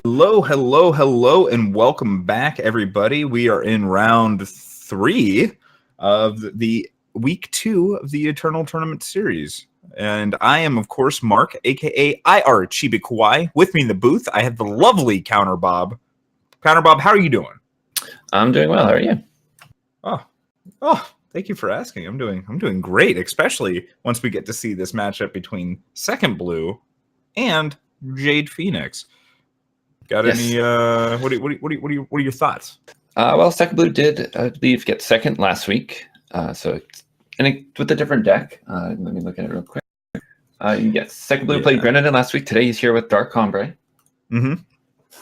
Hello, hello, hello, and welcome back, everybody. We are in round 3 of the week 2 of the Eternal Tournament series. And I am, of course, Mark, aka Chibikawaii. With me in the booth, I have the lovely Counterbob. Counterbob, how are you doing? I'm doing well. How are you? Oh, thank you for asking. I'm doing great, especially once we get to see this matchup between SecondBlue and JadePhoenix. Got Yes. any? What are your thoughts? Well, SecondBlue did, I believe, get second last week. With a different deck. Let me look at it real quick. Yes, SecondBlue played Grenadin last week. Today he's here with Dark Combray. Mm-hmm.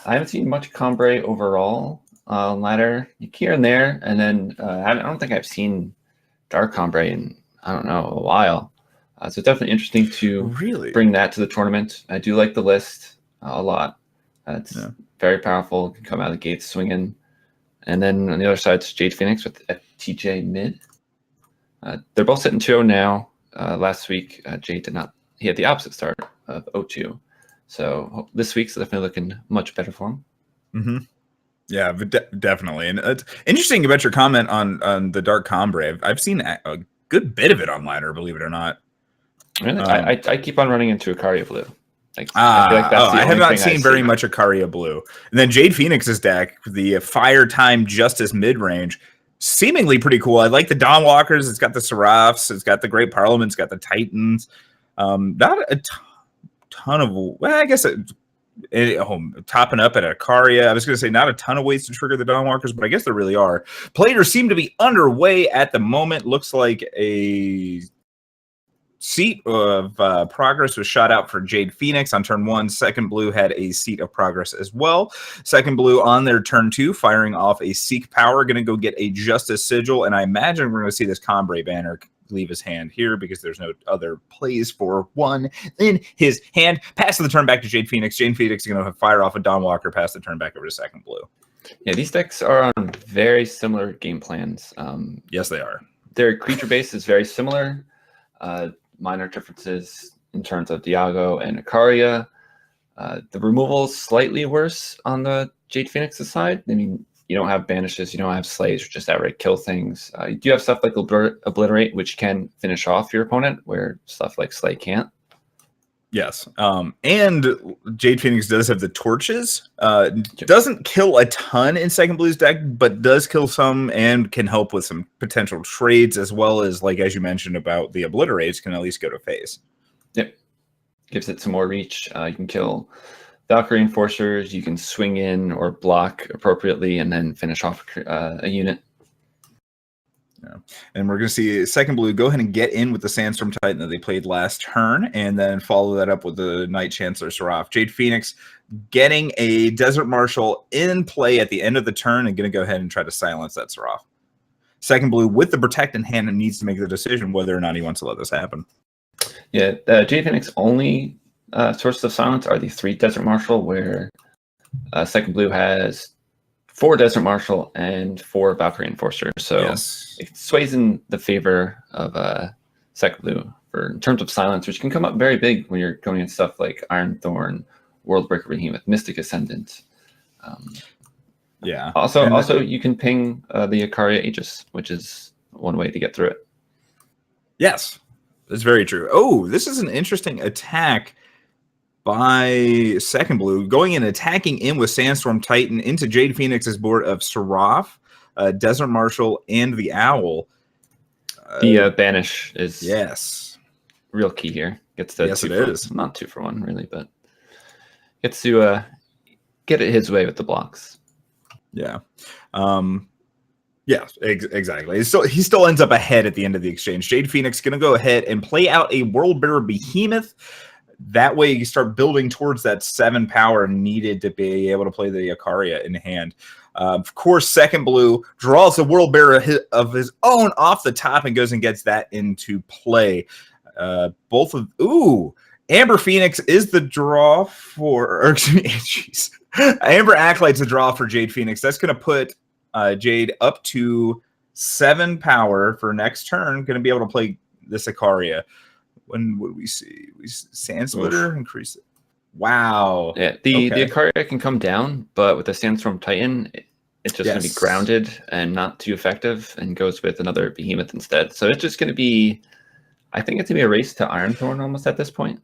I haven't seen much Combray overall on ladder here and there, and then I don't think I've seen Dark Combray in a while. So it's definitely interesting to bring that to the tournament. I do like the list a lot. It's very powerful. Can come out of the gates swinging. And then on the other side, it's JadePhoenix with TJ mid. They're both sitting 2-0 now. Last week, Jade did not. He had the opposite start of 0-2. So this week's definitely looking much better for him. Mm-hmm. Yeah, definitely. And it's interesting about your comment on the Dark Combray. I've seen a good bit of it on ladder, believe it or not. Really? I keep on running into Ikaria Blue. I have not seen very much Ikaria Blue. And then JadePhoenix's deck, the Fire Time Justice mid-range, seemingly pretty cool. I like the Dawnwalkers. It's got the Seraphs. It's got the Great Parliament. It's got the Titans. Not a ton of... Well, I guess topping up at Ikaria. I was going to say not a ton of ways to trigger the Dawnwalkers, but I guess there really are. Players seem to be underway at the moment. Looks like a... Seat of progress was shot out for JadePhoenix on turn 1. SecondBlue had a seat of progress as well. SecondBlue on their turn 2, firing off a Seek Power, going to go get a Justice Sigil, and I imagine we're going to see this Combray banner leave his hand here because there's no other plays for one in his hand. Pass the turn back to JadePhoenix. JadePhoenix is going to fire off a Dawnwalker, pass the turn back over to SecondBlue. Yeah, these decks are on very similar game plans. Yes, they are. Their creature base is very similar. Minor differences in terms of Diago and Ikaria. The removal is slightly worse on the JadePhoenix's side. I mean, you don't have banishes, you don't have slays, which just outright kill things. You do have stuff like Obliterate, which can finish off your opponent, where stuff like Slay can't. Yes. And JadePhoenix does have the torches. Doesn't kill a ton in SecondBlue's deck, but does kill some and can help with some potential trades, as well as, like, as you mentioned about the Obliterates, can at least go to face. Yep. Gives it some more reach. You can kill Valkyrie Enforcers, you can swing in or block appropriately and then finish off a unit. Yeah. And we're going to see SecondBlue go ahead and get in with the Sandstorm Titan that they played last turn, and then follow that up with the Knight Chancellor Seraph. JadePhoenix getting a Desert Marshal in play at the end of the turn and going to go ahead and try to silence that Seraph. SecondBlue with the Protect in hand and needs to make the decision whether or not he wants to let this happen. Yeah, JadePhoenix only sources of silence are the 3 Desert Marshal, where SecondBlue has 4 Desert Marshal and 4 Valkyrie Enforcer. So it sways in the favor of SecondBlue in terms of silence, which can come up very big when you're going against stuff like Iron Thorn, Worldbreaker Behemoth, Mystic Ascendant. Also, you can ping the Ikaria Aegis, which is one way to get through it. Yes, that's very true. Oh, this is an interesting attack by SecondBlue, going and attacking in with Sandstorm Titan into JadePhoenix's board of Seraph, Desert Marshal, and the Owl. The banish is real key here. Gets to it is. Not 2 for 1, really, but gets to get it his way with the blocks. Yeah. Yeah, exactly. So he still ends up ahead at the end of the exchange. JadePhoenix going to go ahead and play out a Worldbearer Behemoth. That way you start building towards that 7 power needed to be able to play the Ikaria in hand. Of course, SecondBlue draws a Worldbearer of his own off the top and goes and gets that into play. Amber Phoenix is the draw for... Amber Acolyte's the draw for JadePhoenix. That's going to put Jade up to 7 power for next turn. Going to be able to play this Ikaria. When would we see? Sand Splitter increase it. Wow. Yeah, the Ikaria can come down, but with the Sandstorm Titan, it's just going to be grounded and not too effective, and goes with another Behemoth instead. So it's just going to be, I think it's going to be a race to Ironthorn almost at this point.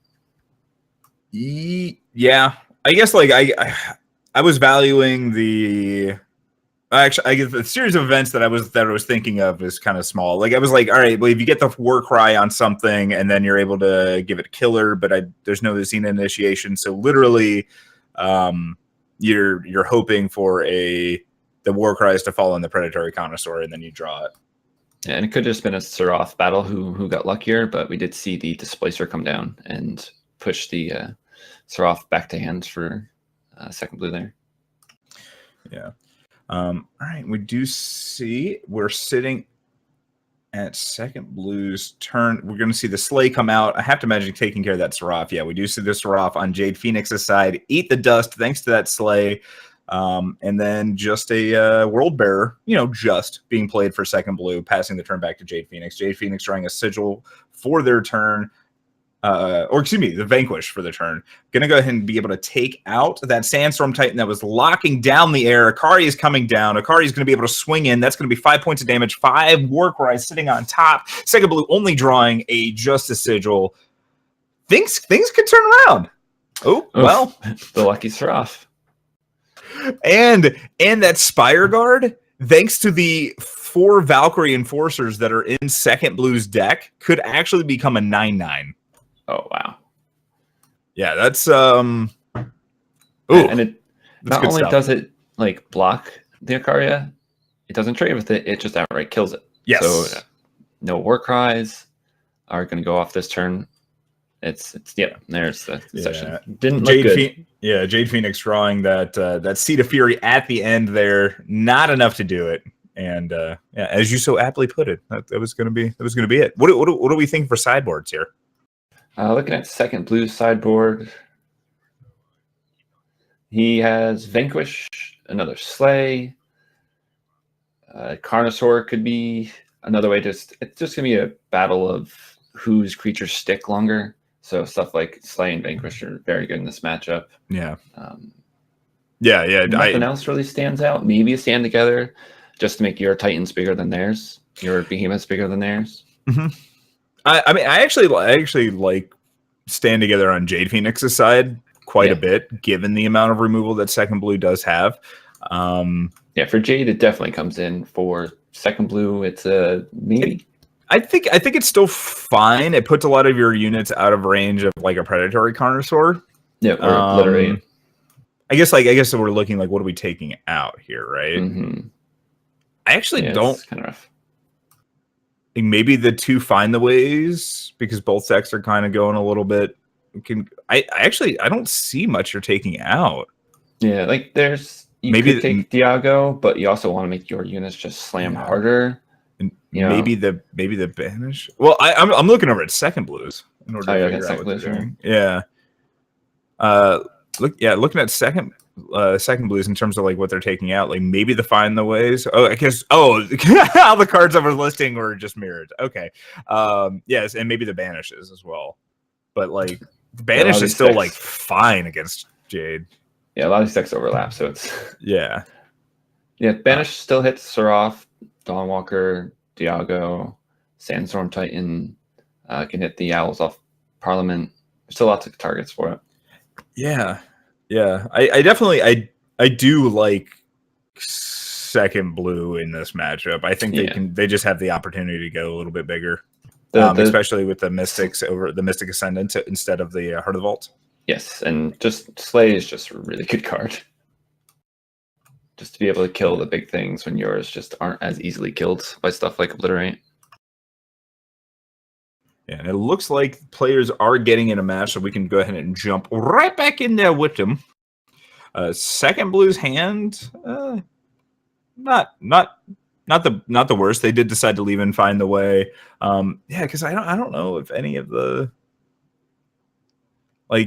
Yeah, I guess like I was valuing the. Actually, I guess the series of events that I was thinking of is kind of small. Like I was like, all right, well, if you get the war cry on something and then you're able to give it killer, but there's no Xena initiation, so literally, you're hoping for the war cries to fall on the predatory connoisseur, and then you draw it. Yeah, and it could have just been a Seraph battle who got luckier, but we did see the Displacer come down and push the Seraph back to hands for second blue there. Yeah. All right, we do see we're sitting at second blue's turn. We're going to see the Slay come out. I have to imagine taking care of that Seraph. Yeah, we do see the Seraph on JadePhoenix's side. Eat the dust thanks to that Slay. And then just a World Bearer, just being played for second blue, passing the turn back to JadePhoenix. JadePhoenix drawing a Sigil for their turn. Or excuse me, the Vanquish for the turn. Going to go ahead and be able to take out that Sandstorm Titan that was locking down the air. Akari is coming down. Akari is going to be able to swing in. That's going to be 5 points of damage. 5 War Cries sitting on top. Second blue only drawing a Justice Sigil. Things could turn around. Oh, well. The lucky Seraph. And that Spire Guard, thanks to the 4 Valkyrie Enforcers that are in second blue's deck, could actually become a 9/9. Oh wow! Yeah, that's and it not only does it like block the Ikaria, it doesn't trade with it. It just outright kills it. Yes. So no war cries are going to go off this turn. It's there's the session. Didn't look good. JadePhoenix drawing that Seed of Fury at the end there. Not enough to do it. And as you so aptly put it, that was going to be it. What do we think for sideboards here? Looking at second blue sideboard, he has Vanquish, another Slay. Carnosaur could be another way. It's just going to be a battle of whose creatures stick longer. So stuff like Slay and Vanquish are very good in this matchup. Yeah. Nothing else really stands out. Maybe a Stand Together just to make your Titans bigger than theirs, your Behemoths bigger than theirs. Mm-hmm. I mean, I actually like Stand Together on JadePhoenix's side quite a bit, given the amount of removal that second blue does have. For Jade, it definitely comes in. For second blue, it's a maybe. I think it's still fine. It puts a lot of your units out of range of like a predatory connoisseur. Yeah, or obliterate. I guess we're looking like, what are we taking out here, right? Mm-hmm. I actually don't. It's kind of rough. Maybe the 2 Find the Ways, because both decks are kind of going a little bit. I don't see much you're taking out. Yeah, like you could take Diago, but you also want to make your units just slam harder. And maybe the Banish. Well, I'm looking over at second blues in order to figure out what they're doing. Yeah. Looking at second blues in terms of like what they're taking out, like maybe the Find the Ways. Oh, I guess all the cards I was listing were just mirrored. Okay. Yes, and maybe the Banishes as well. But like the Banish is still like fine against Jade. Yeah, a lot of these decks overlap, so it's yeah. Banish still hits Seraph, Dawnwalker, Diago, Sandstorm Titan, can hit the Owls off Parliament. There's still lots of targets for it. Yeah. I definitely I do like second blue in this matchup. I think they just have the opportunity to go a little bit bigger. Especially with the Mystics over the Mystic Ascendant instead of the Heart of the Vault. Yes, and just Slay is just a really good card. Just to be able to kill the big things when yours just aren't as easily killed by stuff like Obliterate. Yeah, and it looks like players are getting in a match, so we can go ahead and jump right back in there with them. Second blue's hand, not the worst. They did decide to leave and Find the Way. Because I don't know if any of the I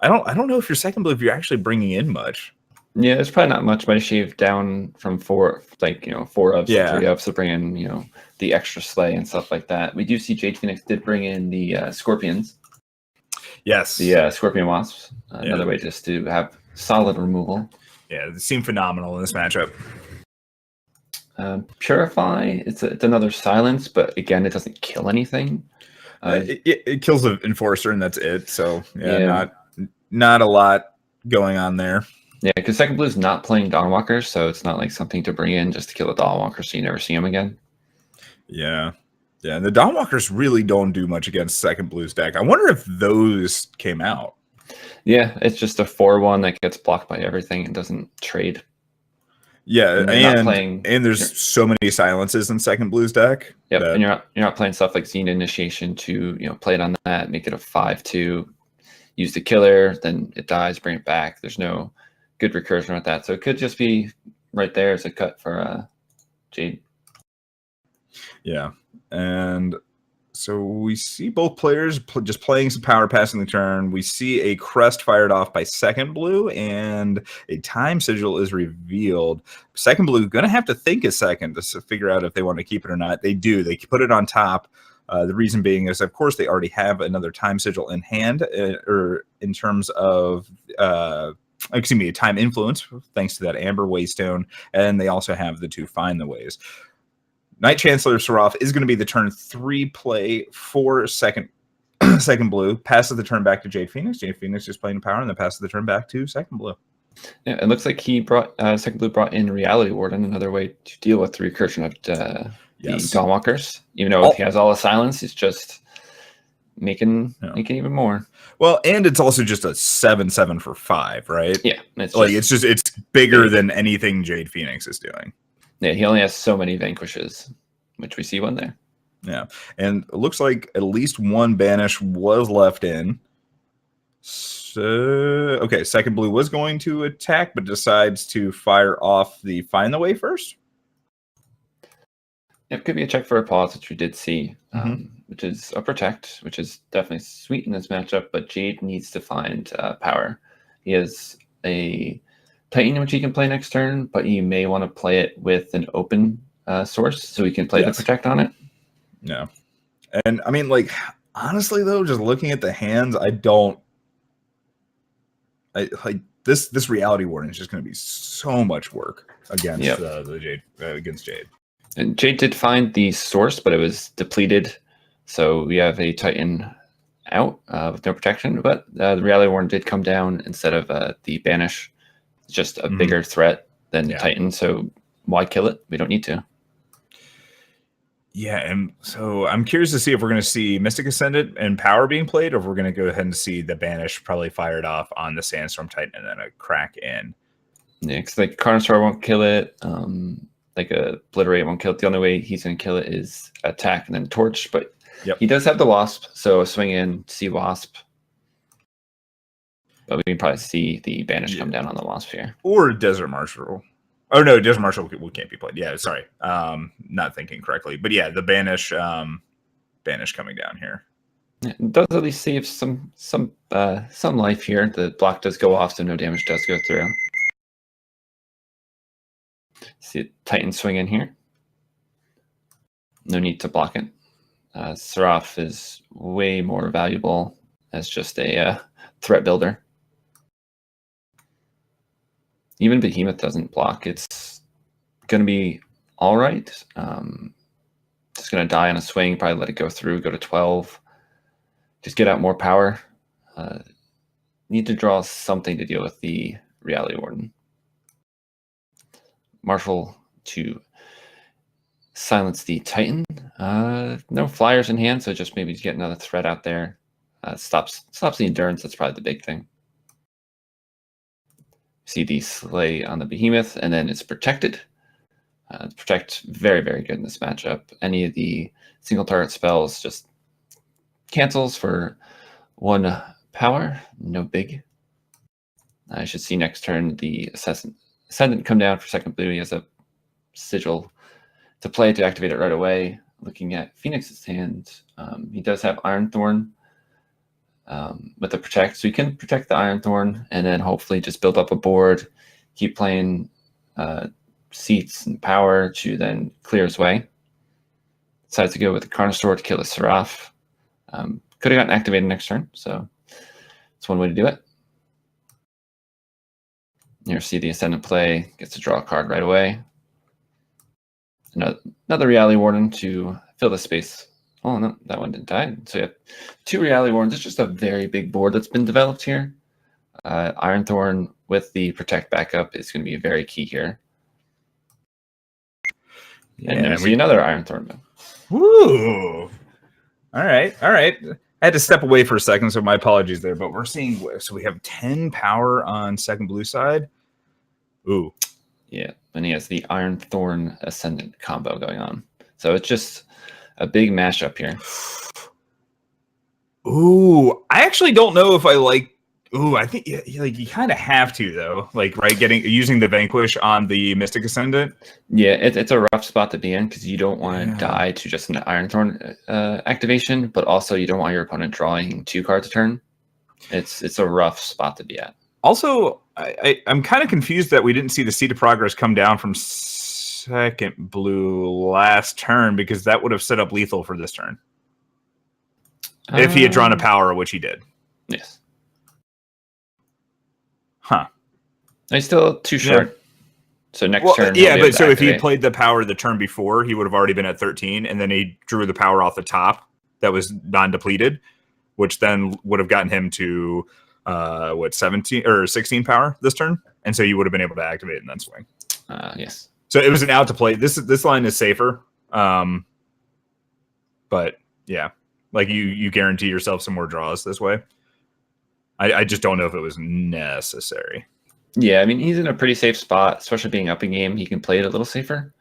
don't know if your second blue, if you're actually bringing in much. Yeah, there's probably not much by shave down from 4, 4 ups to 3 ups to bring in, the extra Slay and stuff like that. We do see JadePhoenix did bring in the Scorpions. Yes. The Scorpion Wasps. Another way just to have solid removal. Yeah, they seem phenomenal in this matchup. Purify, it's another silence, but again, it doesn't kill anything. It kills the enforcer, and that's it. So not a lot going on there. Yeah, because SecondBlue is not playing Dawnwalkers, so it's not like something to bring in just to kill a Dawnwalker so you never see him again. Yeah. Yeah, and the Dawnwalkers really don't do much against SecondBlue's deck. I wonder if those came out. Yeah, it's just a 4/1 that gets blocked by everything and doesn't trade. Yeah, and there's so many silences in SecondBlue's deck. Yep, and you're not playing stuff like Xena Initiation to play it on that, make it a 5/2, use the killer, then it dies, bring it back. There's no good recursion with that, so it could just be right there as a cut for Jade. Yeah, and so we see both players just playing some power passing the turn. We see a crest fired off by SecondBlue, and a time sigil is revealed. SecondBlue going to have to think a second to figure out if they want to keep it or not. They do. They put it on top. The reason being is, of course, they already have another time sigil in hand, or in terms of a time influence, thanks to that Amber Waystone, and they also have the 2 Find the Ways. Night Chancellor Seraph is going to be the turn 3 play for SecondBlue. Passes the turn back to JadePhoenix. JadePhoenix just playing power, and then passes the turn back to SecondBlue. Yeah, it looks like he brought SecondBlue brought in Reality Warden, another way to deal with the recursion of the Dawnwalkers. Even though he has all the silence, he's just making even more. Well, and it's also just a 7/7 for 5, right? Yeah, it's bigger than anything JadePhoenix is doing. Yeah, he only has so many vanquishes, which we see one there. Yeah, and it looks like at least one banish was left in. So, okay, SecondBlue was going to attack, but decides to fire off the Find the Way first. It could be a check for a pause, which we did see, which is a protect, which is definitely sweet in this matchup, but Jade needs to find power. He has a Titan, which he can play next turn, but you may want to play it with an open source so he can play the protect on it. Yeah. And I mean, like, honestly, though, just looking at the hands, this Reality Warden is just going to be so much work against against Jade. And Jade did find the source, but it was depleted. So we have a Titan out with no protection, but the Reality Warden did come down instead of the banish. Just a bigger threat than Titan, so why kill it? We don't need to. Yeah, and so I'm curious to see if we're going to see Mystic Ascendant and Power being played, or if we're going to go ahead and see the Banish probably fired off on the Sandstorm Titan and then a crack in. Yeah, because like Carnosaur won't kill it, like a Obliterate won't kill it. The only way he's going to kill it is attack and then Torch, but he does have the Wasp, so swing in, see Wasp. But we can probably see the Banish come down on the Wasp here. Or Desert Marshal. Oh, no, Desert Marshal can't be played. Yeah, sorry. Not thinking correctly. But yeah, the Banish coming down here. It does at least save some life here. The block does go off, so no damage does go through. See a Titan swing in here. No need to block it. Seraph is way more valuable as just a threat builder. Even Behemoth doesn't block. It's going to be all right. Just going to die on a swing, probably let it go through, go to 12. Just get out more power. Need to draw something to deal with the Reality Warden. Marshal to silence the Titan. No flyers in hand, so just maybe get another threat out there. Stops the endurance. That's probably the big thing. See the Slay on the Behemoth, and then it's protected. Protect, very, very good in this matchup. Any of the single target spells just cancels for 1 power. No big. I should see next turn the Ascendant come down for SecondBlue. He has a sigil to play to activate it right away. Looking at Phoenix's hand, he does have Ironthorn with the protect, so you can protect the Ironthorn and then hopefully just build up a board, keep playing seats and power to then clear his way. Decides to go with the Carnosaur to kill the Seraph. Could have gotten activated next turn, so It's one way to do it. You see the Ascendant play, gets to draw a card right away. Another Reality Warden to fill the space. Oh, no, that one didn't die. So you have 2 Reality Wardens. It's just a very big board that's been developed here. Iron Thorn with the Protect backup is going to be very key here. Yeah, and there's another Iron Thorn. Woo! All right. I had to step away for a second, so my apologies there. But we're seeing, so we have 10 power on SecondBlue side. Ooh. Yeah, and he has the Iron Thorn Ascendant combo going on. So it's just a big mashup here. Ooh, I actually don't know if I like. Ooh, I think you kind of have to though. Like, right, using the Vanquish on the Mystic Ascendant. Yeah, it's a rough spot to be in because you don't want to die to just an Iron Thorn activation, but also you don't want your opponent drawing 2 cards a turn. It's a rough spot to be at. Also, I'm kind of confused that we didn't see the Seed of Progress come down from SecondBlue last turn, because that would have set up lethal for this turn. If he had drawn a power, which he did. Yes. Huh. He's still too short. Yeah. So next turn. Yeah, but so if he played the power the turn before, he would have already been at 13, and then he drew the power off the top that was non-depleted, which then would have gotten him to 17 or 16 power this turn, and so you would have been able to activate it and then swing. Yes. So it was an out to play. This line is safer, but yeah, like you guarantee yourself some more draws this way. I just don't know if it was necessary. Yeah, I mean, he's in a pretty safe spot, especially being up in game. He can play it a little safer,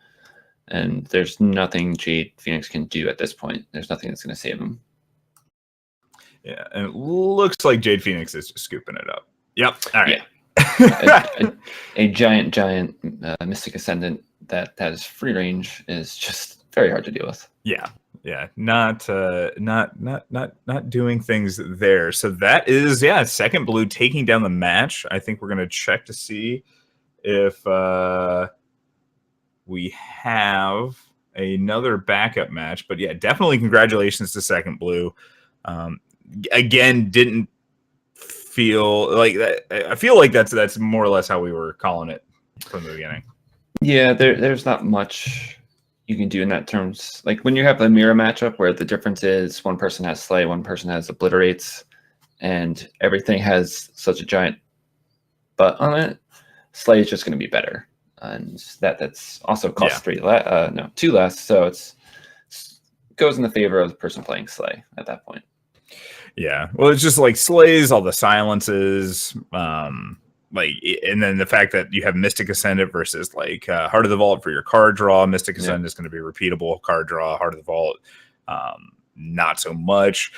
and there's nothing JadePhoenix can do at this point. There's nothing that's going to save him. Yeah, and it looks like JadePhoenix is just scooping it up. Yep. All right. Yeah. a giant Mystic Ascendant that has free range is just very hard to deal with. Yeah. Not doing things there. So that is SecondBlue taking down the match. I think we're gonna check to see if we have another backup match. But yeah, definitely congratulations to SecondBlue. Again, didn't feel like that. I feel like that's more or less how we were calling it from the beginning. Yeah, there's not much you can do in that terms. Like when you have a mirror matchup where the difference is one person has Slay, one person has Obliterates, and everything has such a giant butt on it, Slay is just going to be better, and that's also costs 2 less. So it goes in the favor of the person playing Slay at that point. Yeah, well, it's just like Slays, all the silences, and then the fact that you have Mystic Ascendant versus like Heart of the Vault for your card draw. Mystic Ascendant is going to be repeatable card draw. Heart of the Vault, not so much.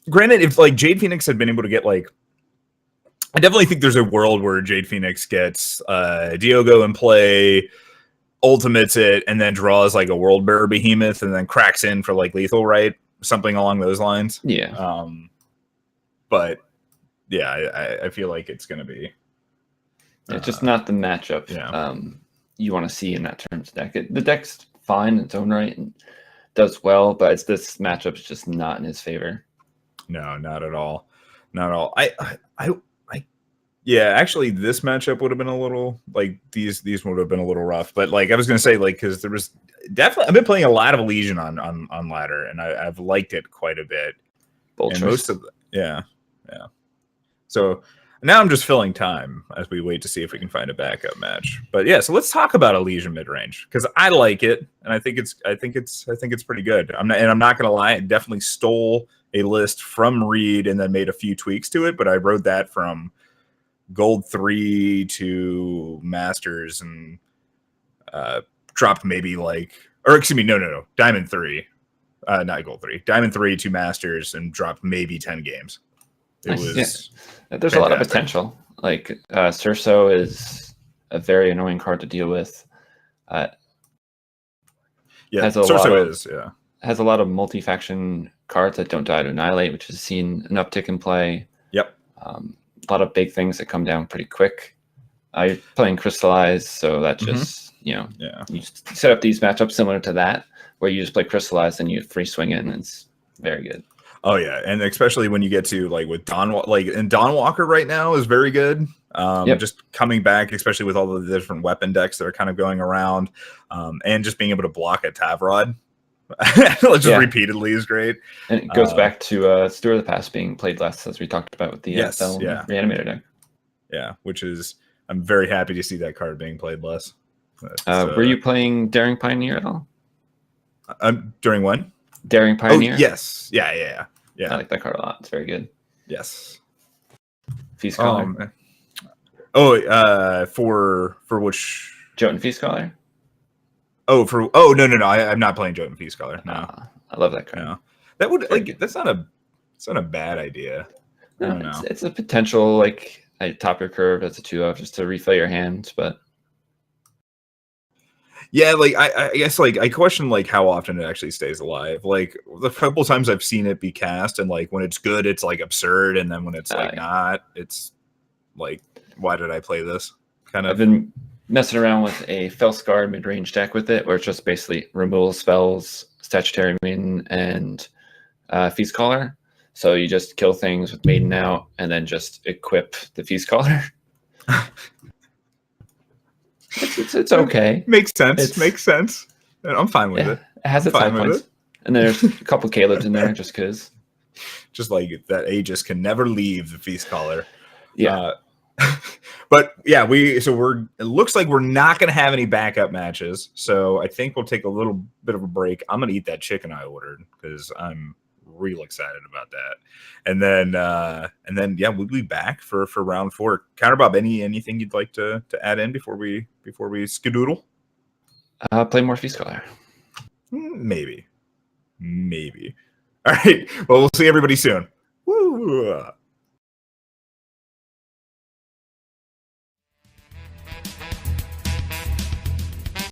Granted, if like JadePhoenix had been able to get like, I definitely think there's a world where JadePhoenix gets Diogo in play, ultimates it, and then draws like a World Bearer Behemoth, and then cracks in for like lethal, right? Something along those lines. Yeah. But yeah, I feel like it's going to be. It's just not the matchup you want to see in that terms deck. The deck's fine in its own right and does well, but this matchup's just not in his favor. No, not at all. Not at all. Yeah, actually, this matchup would have been a little like these would have been a little rough. But like I was gonna say, like because there was definitely I've been playing a lot of Elysian on ladder, and I've liked it quite a bit. And most of yeah. So now I'm just filling time as we wait to see if we can find a backup match. But yeah, so let's talk about Elysian midrange because I like it, and I think it's pretty good. I'm not gonna lie, I definitely stole a list from Reed and then made a few tweaks to it, but I wrote that from Gold 3 to Masters and dropped maybe Diamond 3, not Gold 3, Diamond 3 to Masters and dropped maybe 10 games. It was there's fantastic. A lot of potential. Like Cerso is a very annoying card to deal with. Cerso has a lot of multi-faction cards that don't die to Annihilate, which has seen an uptick in play. Yep. A lot of big things that come down pretty quick. You're playing Crystallize, so that just you set up these matchups similar to that, where you just play Crystallize and you free swing in, and it's very good. Oh yeah, and especially when you get to like with and Dawn Walker right now is very good. Yep. Just coming back, especially with all of the different weapon decks that are kind of going around, and just being able to block a Tavrod just repeatedly is great. And it goes back to Steward of the Past being played less, as we talked about with the Reanimator deck. Yeah, which is I'm very happy to see that card being played less. Were you playing Daring Pioneer at all? During when? Daring Pioneer? Oh, yes. Yeah. I like that card a lot. It's very good. Yes. Feast Scholar. For which? Jotun Feast Scholar? No. I'm not playing Jotun Feast Scholar. No. I love that card. No. That would that's not a bad idea. No, I don't know. It's a potential top your curve as a 2-of just to refill your hand, but yeah, I guess I question how often it actually stays alive. The couple times I've seen it be cast, and when it's good, it's absurd, and then when it's not, it's why did I play this? I've been messing around with a Felscar mid-range deck with it, where it's just basically removal spells, Statutory Maiden, and Feast Caller. So you just kill things with Maiden out, and then just equip the Feast Caller. It's okay. Makes sense. I'm fine with it. It has its high points. And there's a couple Caleb's in there just because. Just that Aegis can never leave the Feast Caller. Yeah. But yeah, it looks like we're not going to have any backup matches. So I think we'll take a little bit of a break. I'm going to eat that chicken I ordered because I'm real excited about that. And then we'll be back for round 4. Counterbob, anything you'd like to add in before we skedoodle? Play more Feast Caller. Maybe. All right. Well, we'll see everybody soon. Woo!